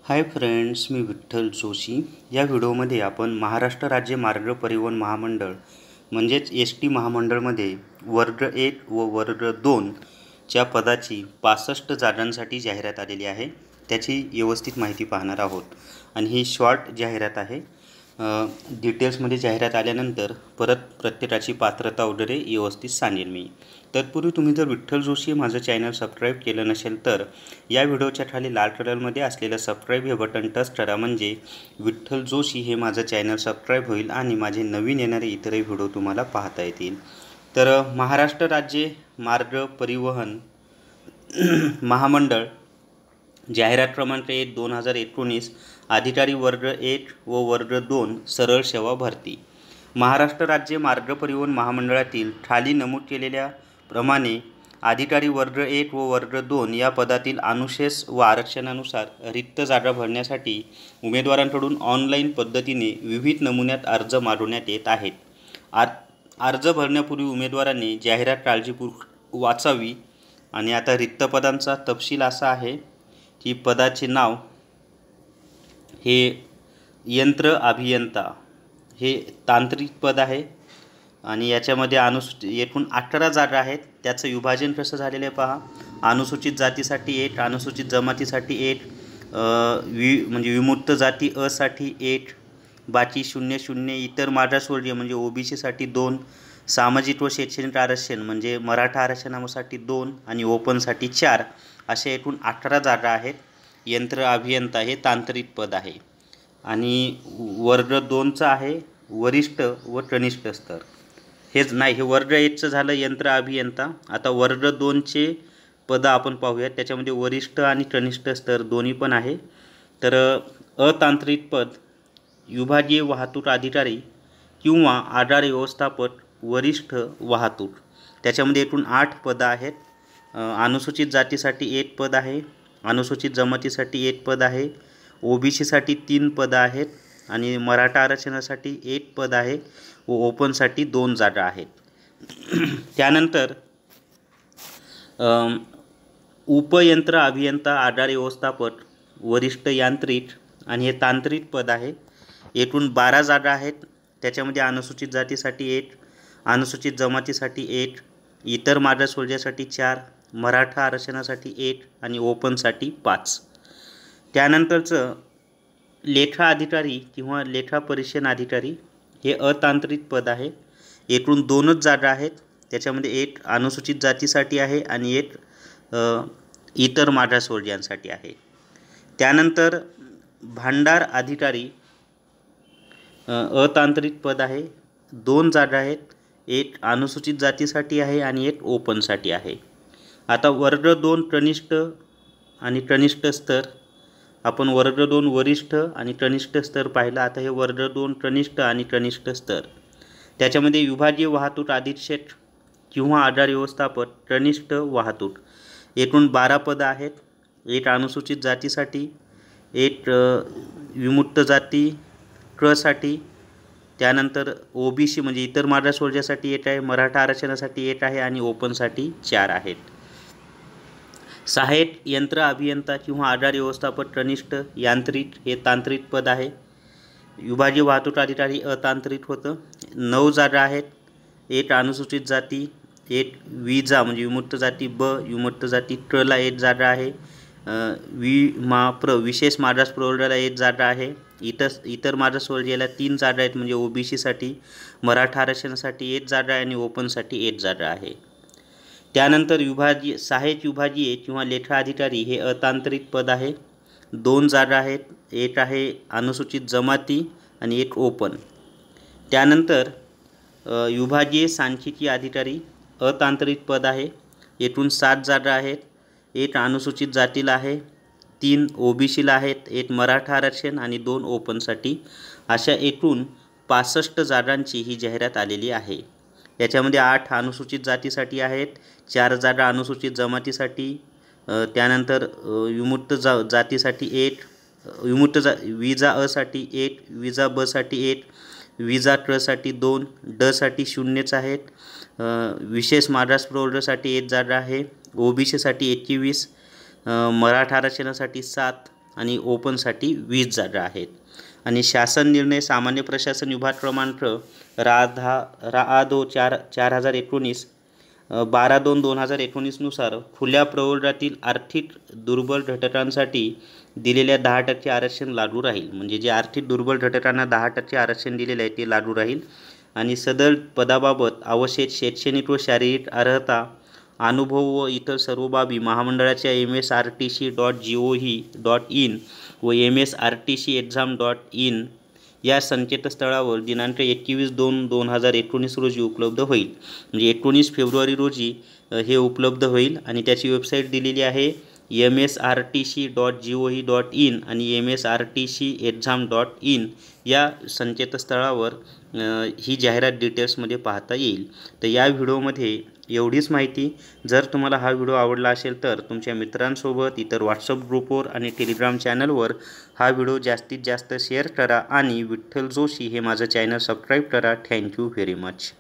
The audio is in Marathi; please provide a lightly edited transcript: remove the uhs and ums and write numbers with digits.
हाय फ्रेंड्स, मी विठ्ठल जोशी। या व्हिडिओमध्ये आपण महाराष्ट्र राज्य मार्ग परिवहन महामंडळ म्हणजेच एस टी महामंडळमध्ये वर्ग 1 व वर्ग 2 च्या पदाची 65 जागांसाठी जाहिरात आलेली आहे। त्याची व्यवस्थित माहिती पाहणार आहोत आणि ही शॉर्ट जाहिरात आहे। डिटेल्समध्ये जाहिरात आल्यानंतर परत प्रत्येकाची पात्रता वगैरे व्यवस्थित सांगेन मी। तत्पूर्वी तुम्ही जर विठ्ठल जोशी हे माझं चॅनल सबस्क्राईब केलं नसेल तर या व्हिडिओच्या खाली लाल कलरमध्ये असलेलं सबस्क्राईब हे बटन टच करा, म्हणजे विठ्ठल जोशी हे माझं चॅनल सबस्क्राईब होईल आणि माझे नवीन येणारे इतरही व्हिडिओ तुम्हाला पाहता येतील। तर महाराष्ट्र राज्य मार्ग परिवहन महामंडळ जाहिरात क्रमांक 1 2019 अधिकारी वर्ग 1 व वर्ग 2 सरळ सेवा भरती। महाराष्ट्र राज्य मार्ग परिवहन महामंडळातील खाली नमूद केलेल्या प्रमाणे अधिकारी वर्ग 1 व वर्ग 2 या पदातील अनुशेष व आरक्षणानुसार रिक्त जागा भरण्यासाठी उमेदवारांकडून ऑनलाईन पद्धतीने विविध नमुन्यात अर्ज मागवण्यात येत आहेत। अर्ज भरण्यापूर्वी उमेदवारांनी जाहिरात काळजीपूर्वक वाचावी। आणि आता रिक्त पदांचा तपशील असा आहे की पदाचे नाव हे यंत्र अभियंता हे तांत्रिक पद आहे आणि याच्यामध्ये एकूण 18 जागा आहेत। त्याचं विभाजन कसं झालेलं आहे पहा। अनुसूचित जातीसाठी 1, अनुसूचित जमातीसाठी 1, म्हणजे विमुक्त जाती अ साठी 1, बाकी 0-0, इतर मागासवर्गीय म्हणजे ओबीसीसाठी 2, सामाजिक व शैक्षणिक आरक्षण म्हणजे मराठा आरक्षणासाठी 2 आणि ओपनसाठी 4, अशा एकूण 18 जागा आहेत। यंत्र अभियंता हे तांत्रिक पद आहे आणि वर्ग 2चा आहे वरिष्ठ व कनिष्ठ स्तर। हेच नाही, हे वर्ग 1चं झालं यंत्र अभियंता। आता वर्ग 2चे पद आपण पाहूयात। त्याच्यामध्ये वरिष्ठ आणि कनिष्ठ स्तर दोन्ही पण आहे। तर अतांत्रिक पद विभागीय वाहतूक अधिकारी किंवा आधार व्यवस्थापक वरिष्ठ वाहतूक, त्याच्यामध्ये एकूण 8 पदं आहेत। अनुसूचित जातीसाठी 1 पद आहे, अनुसूचित जमातीसाठी 1 पद आहे, ओबीसीसाठी 3 पदं आहेत आणि मराठा आरक्षणासाठी 1 पद आहे व ओपनसाठी 2 जागा आहेत। त्यानंतर उपयंत्र अभियंता आधार व्यवस्थापक वरिष्ठ यांत्रिक आणि हे तांत्रिक पद आहे। एकूण 12 जागा आहेत। त्याच्यामध्ये अनुसूचित जातीसाठी 1, अनुसूचित जमातीसाठी 1, इतर मागासवर्गीयासाठी 4, मराठा आरक्षणासाठी 1 आणि ओपनसाठी 5। त्यानंतरचं लेखा अधिकारी किंवा लेखा परीक्षण अधिकारी हे अतांत्रिक पद आहे। एकूण 2च जागा आहेत। त्याच्यामध्ये 1 अनुसूचित जातीसाठी आहे आणि 1 इतर मागासवर्गीयांसाठी आहे। त्यानंतर भांडार अधिकारी अतांत्रिक पद आहे, 2 जागा आहेत। 1 अनुसूचित जातीसाठी आहे आणि 1 ओपनसाठी आहे। आता वर्ग 2 कनिष्ठ आणि कनिष्ठ स्तर, आपण वर्ग 2 वरिष्ठ आणि कनिष्ठ स्तर पाहिला। आता हे वर्ग 2 कनिष्ठ आणि कनिष्ठ स्तर, त्याच्यामध्ये विभागीय वाहतूक अधीक्षक किंवा आधार व्यवस्थापक कनिष्ठ वाहतूक, एकूण 12 पदं आहेत। 1 अनुसूचित जातीसाठी, 1 विमुक्त जाती क साठी, त्यानंतर ओबीसी म्हणजे इतर मागासवर्गीयासाठी 1 आहे, मराठा आरक्षणासाठी 1 आहे आणि ओपनसाठी 4 आहेत। सहाय्यक यंत्र अभियंता किंवा आधार व्यवस्थापक कनिष्ठ यांत्रिक हे तांत्रिक पद आहे। विभागीय वाहतूक अधिकारी अतांत्रिक होतं। 9 जागा आहेत। 1 अनुसूचित जाती, 1 विजा म्हणजे विमुक्त जाती ब, विमुक्त जाती क ला 1 जागा आहे, विशेष मागास प्रवर्गाला 1 जागा आहे, इतर मागासवर्गीयाला 3 जागा आहेत म्हणजे ओबीसीसाठी, मराठा आरक्षणासाठी 1 जागा आहे आणि ओपनसाठी 1 जागा आहे। त्यानंतर सहाय्यक विभागीय किंवा लेखा अधिकारी हे अतांत्रिक पद आहे। 2 जागा आहेत। 1 आहे अनुसूचित जमाती आणि 1 ओपन। त्यानंतर विभागीय सांख्यिकी अधिकारी अतांत्रिक पद आहे। एकूण 7 जागा आहेत। 1 अनुसूचित जातीला आहे, 3 ओबीसीला आहेत, 1 मराठा आरक्षण आणि 2 ओपनसाठी, अशा एकूण 65 जागांची ही जाहिरात आलेली आहे। याच्यामध्ये 8 अनुसूचित जातीसाठी आहेत, 4 जागा अनुसूचित जमातीसाठी, त्यानंतर विमुक्त जातीसाठी 1, विजा अ साठी 1, विजा ब साठी 1, विजा क साठी 2, ड साठी 0च आहेत, विशेष मागास प्रवर्गासाठी 1 जागा आहे, ओबीसीसाठी 21, मराठा आरक्षणासाठी 7, आणि ओपनसाठी 20 जागा आहेत. आणि शासन निर्णय सामान्य प्रशासन विभाग क्रमांक RA 4019 12/2/2019 नुसार खुल्या प्रवर्गातील आर्थिक दुर्बल घटकांसाठी दिलेल्या 10% आरक्षण लागू राहील. म्हणजे जे आर्थिक दुर्बल घटकांना 10% आरक्षण दिलेले आहे ते लागू राहील. आणि सदर पदाबाबत आवश्यक शैक्षणिक व शारीरिक अर्हता, अनुभव व इतर सर्व बाबी महामंडळाच्या msrtc.gov.in व msrtcexam.in या संकेतस्थळावर दिनांक 21/2/2019 रोजी उपलब्ध होईल. म्हणजे 19 फेब्रुवारी रोजी हे उपलब्ध होईल आणि त्याची वेबसाईट दिलेली आहे msrtc.gov.in आणि msrtcexam.in या संकेतस्थळावर ही जाहिरात डिटेल्समध्ये पाहता येईल. तर या व्हिडिओमध्ये एवढीच माहिती. जर तुम्हाला हा व्हिडिओ आवडला असेल तर तुमच्या मित्रांसोबत, इतर व्हॉट्सअप ग्रुपवर आणि टेलिग्राम चॅनलवर हा व्हिडिओ जास्तीत जास्त शेअर करा आणि विठ्ठल जोशी हे माझं चॅनल सबस्क्राईब करा. Thank you very much.